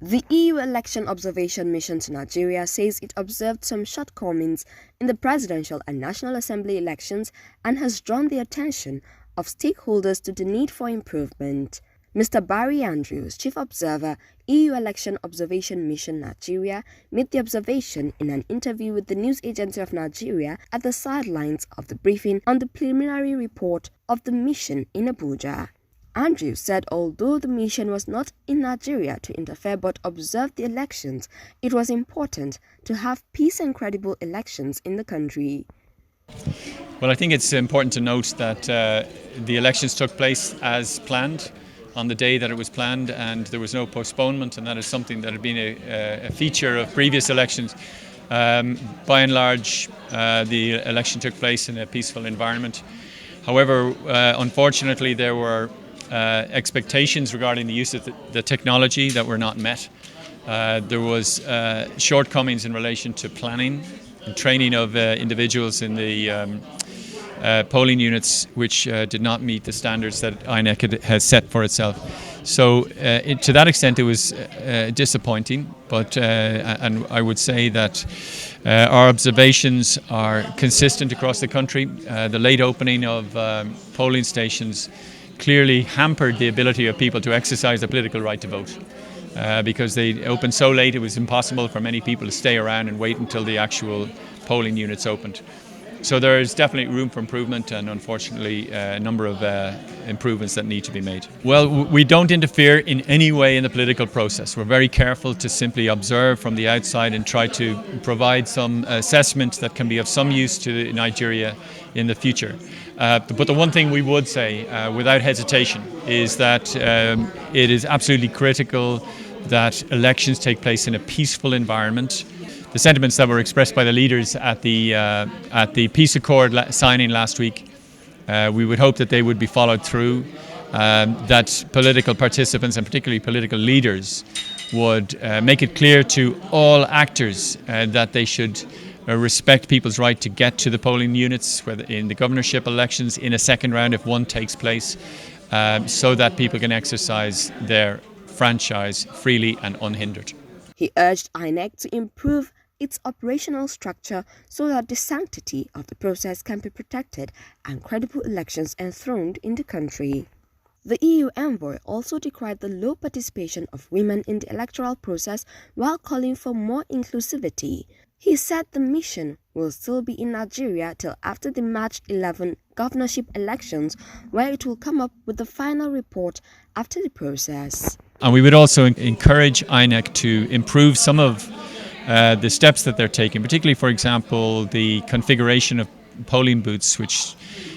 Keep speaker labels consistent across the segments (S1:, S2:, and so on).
S1: The EU Election Observation Mission to Nigeria says it observed some shortcomings in the presidential and National Assembly elections and has drawn the attention of stakeholders to the need for improvement. Mr. Barry Andrews, Chief Observer, EU Election Observation Mission Nigeria, made the observation in an interview with the News Agency of Nigeria at the sidelines of the briefing on the preliminary report of the mission in Abuja. Andrews said although the mission was not in Nigeria to interfere but observe the elections, it was important to have peace and credible elections in the country.
S2: Well, I think it's important to note that the elections took place as planned on the day that it was planned, and there was no postponement, and that is something that had been a feature of previous elections. By and large, the election took place in a peaceful environment. However, unfortunately, there were expectations regarding the use of the technology that were not met. There was shortcomings in relation to planning and training of individuals in the polling units, which did not meet the standards that INEC has set for itself. So to that extent it was disappointing, but and I would say that our observations are consistent across the country. The late opening of polling stations clearly hampered the ability of people to exercise their political right to vote. Because they opened so late, it was impossible for many people to stay around and wait until the actual polling units opened. So there is definitely room for improvement, and unfortunately a number of improvements that need to be made. Well, we don't interfere in any way in the political process. We're very careful to simply observe from the outside and try to provide some assessment that can be of some use to Nigeria in the future. But the one thing we would say without hesitation is that it is absolutely critical that elections take place in a peaceful environment. The sentiments that were expressed by the leaders at the peace accord signing last week, we would hope that they would be followed through, that political participants and particularly political leaders would make it clear to all actors that they should respect people's right to get to the polling units, whether in the governorship elections, in a second round if one takes place, so that people can exercise their franchise freely and unhindered.
S1: He urged INEC to improve its operational structure so that the sanctity of the process can be protected and credible elections enthroned in the country. The EU envoy also decried the low participation of women in the electoral process while calling for more inclusivity. He said the mission will still be in Nigeria till after the March 11 governorship elections, where it will come up with the final report after the process.
S2: And we would also encourage INEC to improve some of the steps that they're taking, particularly, for example, the configuration of polling booths, which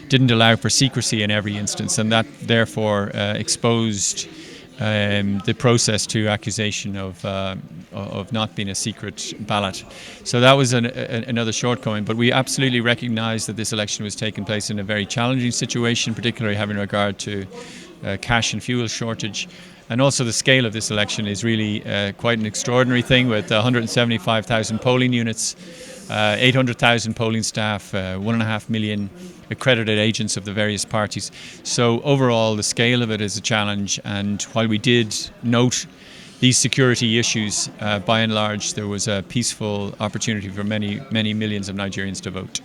S2: didn't allow for secrecy in every instance, and that therefore exposed the process to accusation of not being a secret ballot. So that was another shortcoming, but we absolutely recognise that this election was taking place in a very challenging situation, particularly having regard to cash and fuel shortage. And also the scale of this election is really quite an extraordinary thing, with 175,000 polling units, 800,000 polling staff, 1.5 million accredited agents of the various parties. So overall the scale of it is a challenge, and while we did note these security issues, by and large there was a peaceful opportunity for many millions of Nigerians to vote.